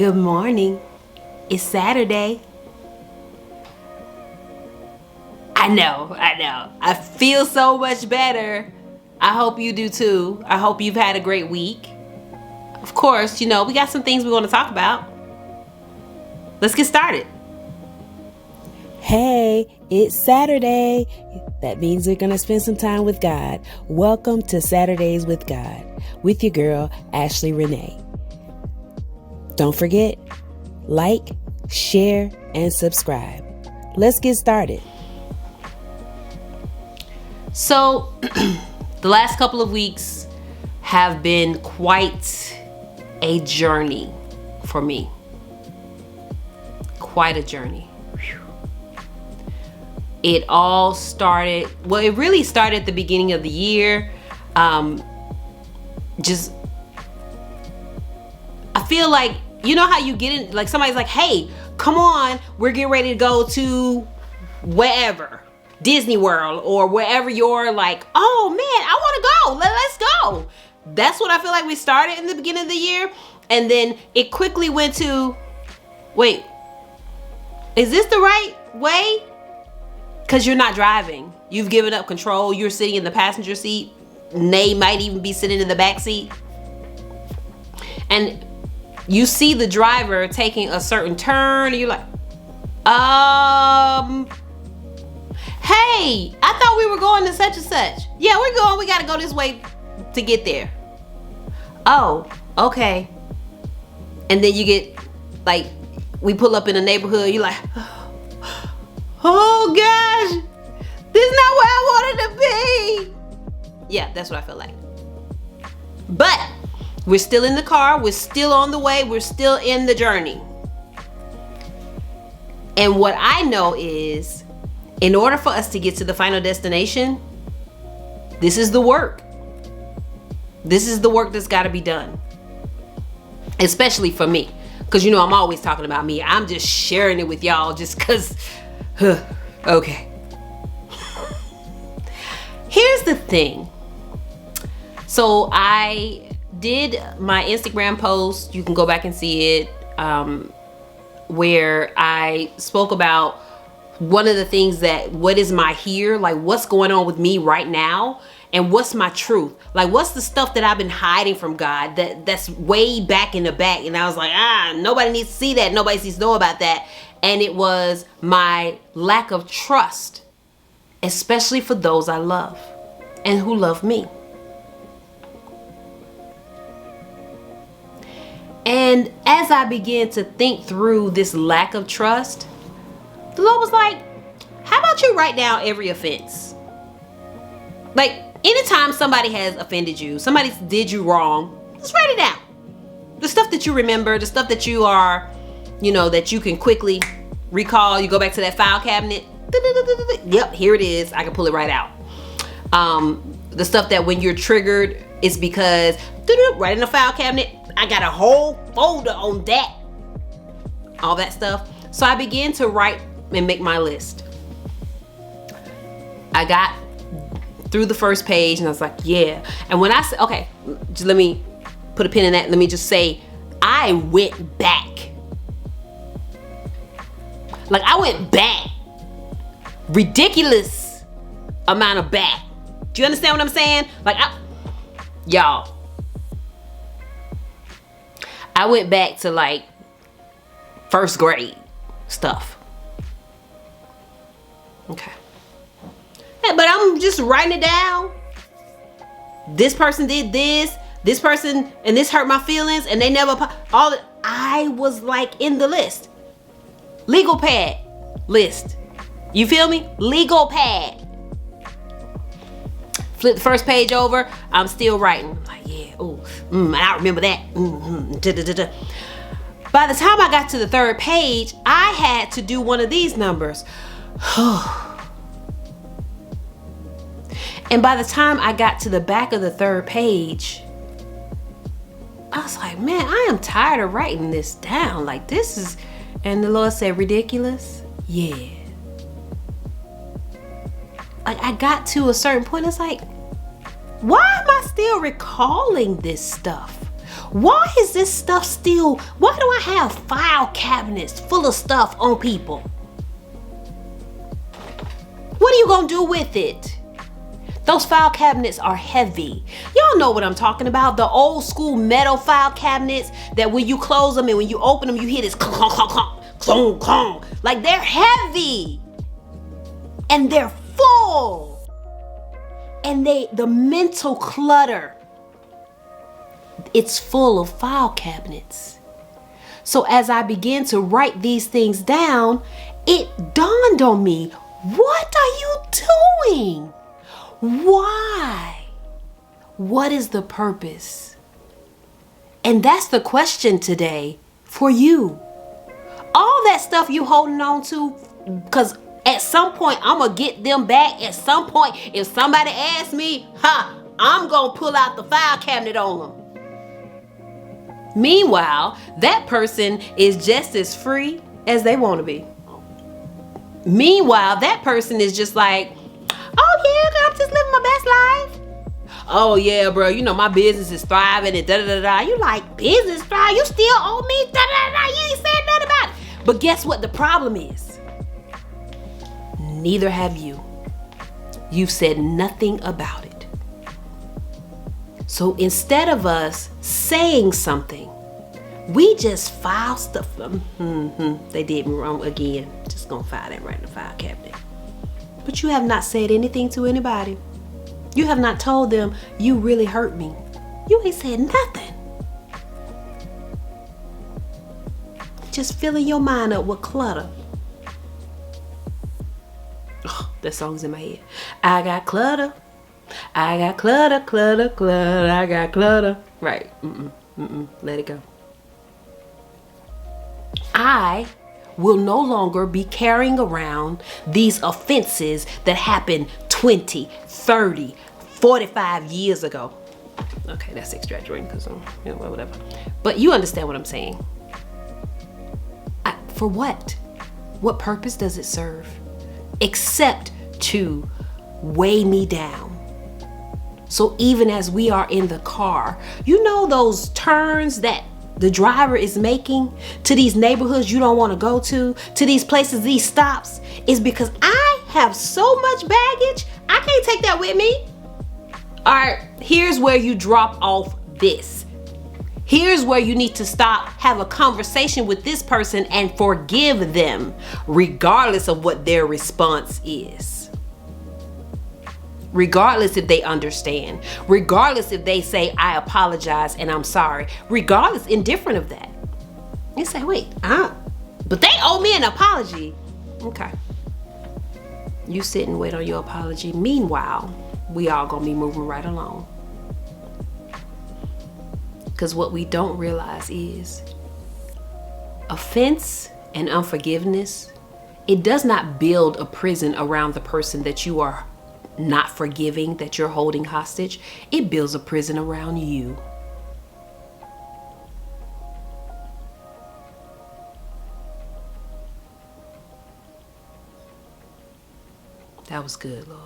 Good morning. It's Saturday. I know. I feel so much better. I hope you do too. I hope you've had a great week. Of course, we got some things we want to talk about. Let's get started. Hey, it's Saturday. That means we're going to spend some time with God. Welcome to Saturdays with God with your girl, Ashley Renee. Don't forget, like, share, and subscribe. Let's get started. So, the last couple of weeks have been quite a journey for me. Quite a journey. It all started, it really started at the beginning of the year. I feel like, you know how you get in, like somebody's like, hey, come on, we're getting ready to go to wherever, Disney World or wherever you're like, oh man, I want to go, let's go. That's what I feel like we started in the beginning of the year. And then it quickly went to, wait, is this the right way? Because you're not driving. You've given up control. You're sitting in the passenger seat. They might even be sitting in the back seat. And you see the driver taking a certain turn and you're like, hey, I thought we were going to such and such. Yeah, we're going. We got to go this way to get there. Oh, okay. And then you get, like, we pull up in a neighborhood. You're like, oh gosh, this is not where I wanted to be. Yeah, that's what I feel like. But we're still in the car. We're still on the way. We're still in the journey. And what I know is, in order for us to get to the final destination, this is the work. This is the work that's got to be done. Especially for me. Because, I'm always talking about me. I'm just sharing it with y'all just because, okay. Here's the thing. So I did my Instagram post. You can go back and see it. Where I spoke about one of the things what is my here? Like what's going on with me right now? And what's my truth? Like what's the stuff that I've been hiding from God that's way back in the back? And I was like, nobody needs to see that. Nobody needs to know about that. And it was my lack of trust, especially for those I love and who love me. And as I began to think through this lack of trust, the Lord was like, how about you write down every offense? Like, anytime somebody has offended you, somebody did you wrong, just write it down. The stuff that you remember, the stuff that you are, that you can quickly recall. You go back to that file cabinet. Yep, here it is. I can pull it right out. The stuff that when you're triggered, it's because right in the file cabinet, I got a whole folder on that. All that stuff. So I began to write and make my list. I got through the first page and I was like, yeah. And when I said, okay, just let me put a pin in that. Let me just say, I went back. Like I went back. Ridiculous amount of back. Do you understand what I'm saying? Like, y'all. I went back to like first grade stuff. Okay. But I'm just writing it down. This person did this person, and this hurt my feelings, and they never, I was like in the list. Legal pad list. You feel me? Legal pad. Flip the first page over, I'm still writing. I'm like, yeah, I remember that. By the time I got to the third page, I had to do one of these numbers. And by the time I got to the back of the third page, I was like, man, I am tired of writing this down. Like this is, and the Lord said, ridiculous? Yeah. Like I got to a certain point, it's like, why am I still recalling this stuff? Why is this stuff still, why do I have file cabinets full of stuff on people? What are you gonna do with it? Those file cabinets are heavy. Y'all know what I'm talking about. The old school metal file cabinets that when you close them and when you open them, you hear this clunk, clunk, clunk, clunk, clunk. Like they're heavy and they're full. And the mental clutter, it's full of file cabinets. So as I began to write these things down, it dawned on me, what are you doing? Why? What is the purpose? And that's the question today for you. All that stuff you holding on to, because at some point I'm gonna get them back. At some point, if somebody asks me, I'm gonna pull out the file cabinet on them. Meanwhile, that person is just as free as they want to be. Meanwhile, that person is just like, oh yeah, I'm just living my best life. Oh yeah, bro, you know my business is thriving and da-da-da-da. You like, business thrive? You still owe me da-da-da-da. You ain't said nothing about it. But guess what the problem is? Neither have you. You've said nothing about it. So instead of us saying something, we just file stuff. They did me wrong again. Just gonna file that right in the file cabinet. But you have not said anything to anybody. You have not told them you really hurt me. You ain't said nothing. Just filling your mind up with clutter. Oh, that song's in my head. I got clutter. I got clutter, clutter, clutter. I got clutter. Right. Let it go. I will no longer be carrying around these offenses that happened 20, 30, 45 years ago. Okay, that's exaggerating because whatever. But you understand what I'm saying. For what? What purpose does it serve? Except to weigh me down. So even as we are in the car, you know those turns that the driver is making to these neighborhoods you don't want to go to these places, these stops, is because I have so much baggage, I can't take that with me. All right, here's where you drop off this. Here's where you need to stop, have a conversation with this person and forgive them, regardless of what their response is. Regardless if they understand, regardless if they say, I apologize and I'm sorry, regardless, indifferent of that. You say, wait, but they owe me an apology. Okay. You sit and wait on your apology. Meanwhile, we all gonna be moving right along. Because what we don't realize is offense and unforgiveness, it does not build a prison around the person that you are not forgiving, that you're holding hostage. It builds a prison around you. That was good, Lord.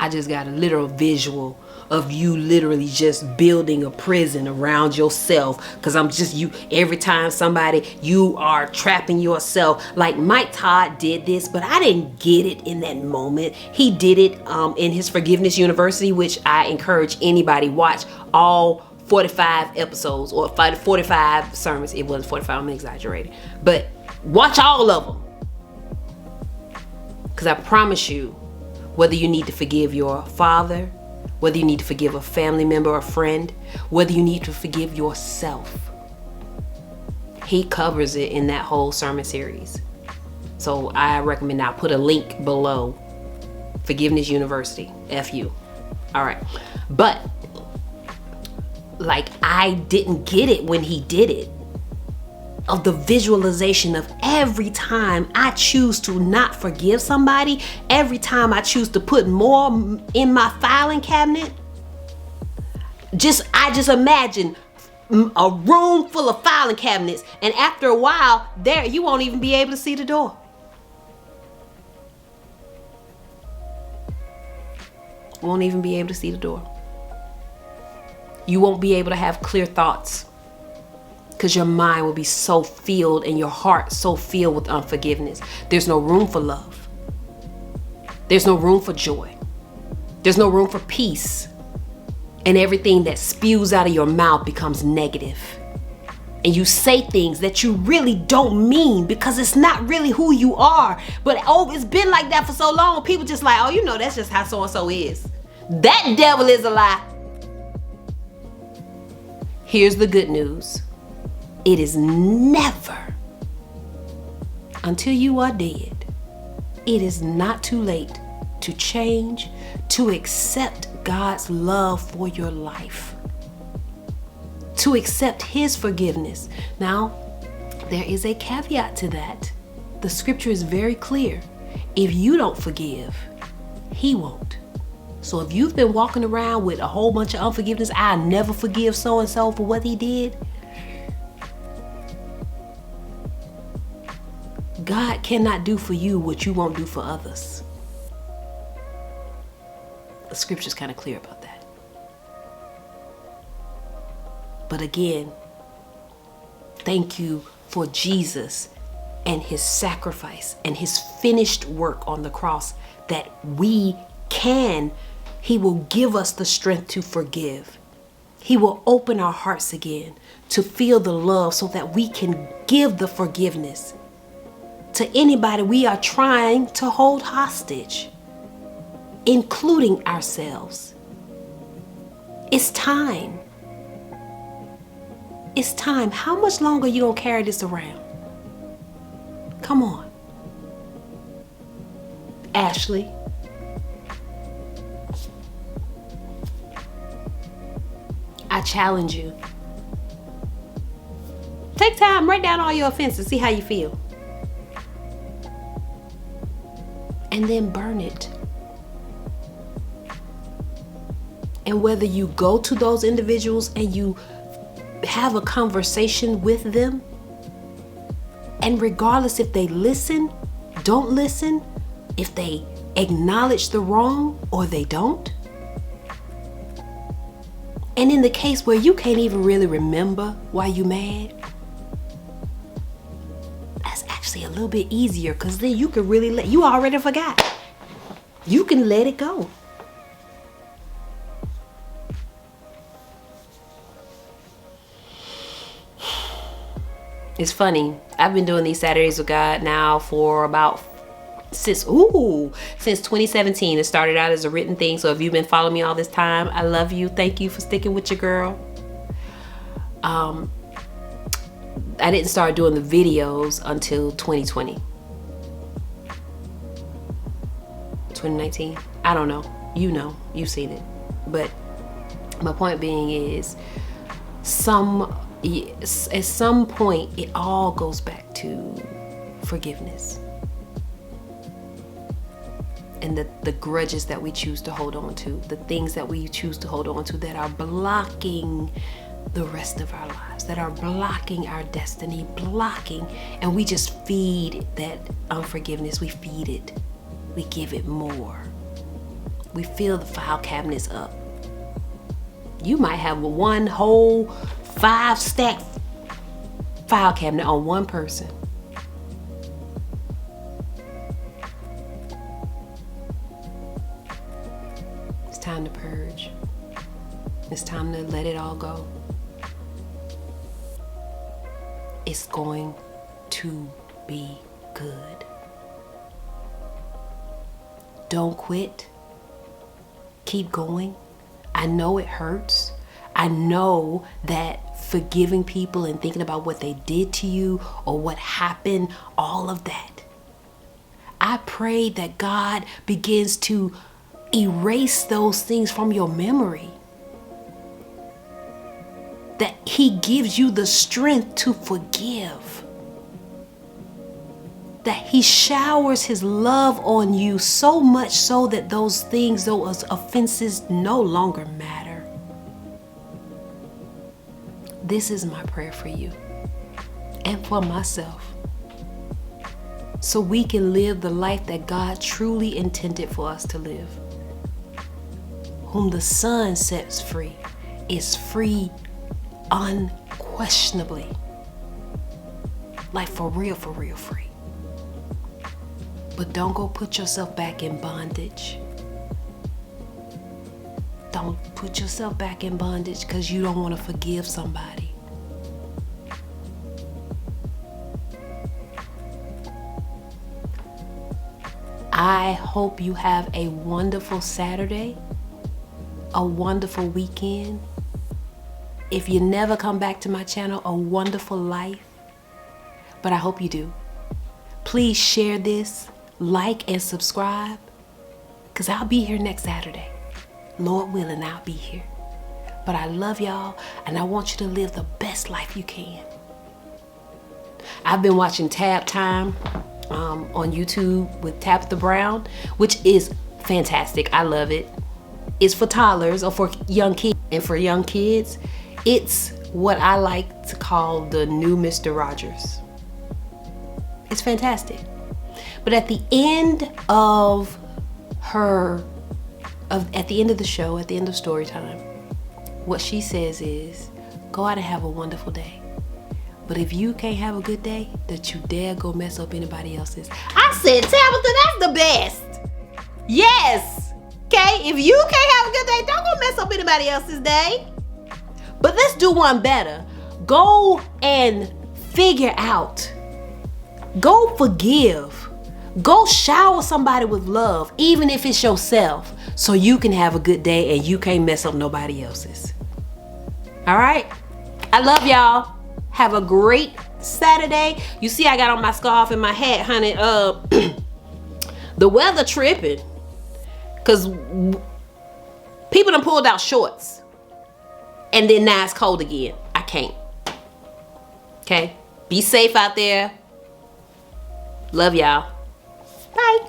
I just got a literal visual of you literally just building a prison around yourself. Because I'm just you. Every time you are trapping yourself. Like Mike Todd did this, but I didn't get it in that moment. He did it in his Forgiveness University, which I encourage anybody watch all 45 episodes or 45 sermons. It wasn't 45, I'm exaggerating. But watch all of them. Because I promise you, whether you need to forgive your father, whether you need to forgive a family member or friend, whether you need to forgive yourself, he covers it in that whole sermon series. So I recommend, I'll put a link below. Forgiveness University, FU. All right. But like, I didn't get it when he did it. Of the visualization of every time I choose to not forgive somebody, every time I choose to put more in my filing cabinet, I just imagine a room full of filing cabinets, and after a while, you won't even be able to see the door. Won't even be able to see the door. You won't be able to have clear thoughts because your mind will be so filled and your heart so filled with unforgiveness. There's no room for love. There's no room for joy. There's no room for peace. And everything that spews out of your mouth becomes negative. And you say things that you really don't mean because it's not really who you are. But it's been like that for so long. People just like, oh, you know, that's just how so-and-so is. That devil is a lie. Here's the good news. It is never, until you are dead, it is not too late to change, to accept God's love for your life, to accept His forgiveness. Now, there is a caveat to that. The scripture is very clear. If you don't forgive, He won't. So if you've been walking around with a whole bunch of unforgiveness, I never forgive so-and-so for what he did, God cannot do for you what you won't do for others. The scripture's kind of clear about that. But again, thank you for Jesus and His sacrifice and His finished work on the cross, that He will give us the strength to forgive. He will open our hearts again to feel the love so that we can give the forgiveness to anybody we are trying to hold hostage, including ourselves. It's time. It's time. How much longer are you gonna carry this around? Come on. Ashley. I challenge you. Take time, write down all your offenses, see how you feel. And then burn it. And whether you go to those individuals and you have a conversation with them, and regardless if they listen, don't listen, if they acknowledge the wrong or they don't, and in the case where you can't even really remember why you mad, that's actually a little bit easier, because then you can really you already forgot. You can let it go. It's funny. I've been doing these Saturdays with God now for about since 2017. It started out as a written thing. So if you've been following me all this time, I love you. Thank you for sticking with your girl. I didn't start doing the videos until 2020. 2019. I don't know. You've seen it. But my point being is, at some point, it all goes back to forgiveness. And the grudges that we choose to hold on to, the things that we choose to hold on to that are blocking the rest of our lives, that are blocking our destiny, and we just feed that unforgiveness. We feed it. We give it more. We fill the file cabinets up. You might have one whole 5-stack file cabinet on one person. It's time to purge. It's time to let it all go. It's going to be good. Don't quit. Keep going. I know it hurts. I know that forgiving people and thinking about what they did to you or what happened, all of that. I pray that God begins to erase those things from your memory. That He gives you the strength to forgive. That He showers His love on you so much so that those things, those offenses no longer matter. This is my prayer for you and for myself, so we can live the life that God truly intended for us to live. Whom the Son sets free is free unquestionably. Like for real free. But don't go put yourself back in bondage. Don't put yourself back in bondage because you don't want to forgive somebody. I hope you have a wonderful Saturday, a wonderful weekend. If you never come back to my channel, a wonderful life. But I hope you do. Please share this, like and subscribe, because I'll be here next Saturday. Lord willing, I'll be here. But I love y'all, and I want you to live the best life you can. I've been watching Tab Time on YouTube with Tabitha Brown, which is fantastic. I love it. It's for toddlers or for young kids. And for young kids, it's what I like to call the new Mr. Rogers. It's fantastic. But at the end of the show, at the end of story time, what she says is, go out and have a wonderful day. But if you can't have a good day, that you dare go mess up anybody else's. I said, Tabitha, that's the best. Yes. Okay, if you can't have a good day, don't go mess up anybody else's day. But let's do one better. Go and figure out. Go forgive. Go shower somebody with love, even if it's yourself, so you can have a good day and you can't mess up nobody else's. All right? I love y'all. Have a great Saturday. You see I got on my scarf and my hat, honey. The weather tripping. Because people done pulled out shorts. And then now it's cold again. I can't. Okay? Be safe out there. Love y'all. Bye.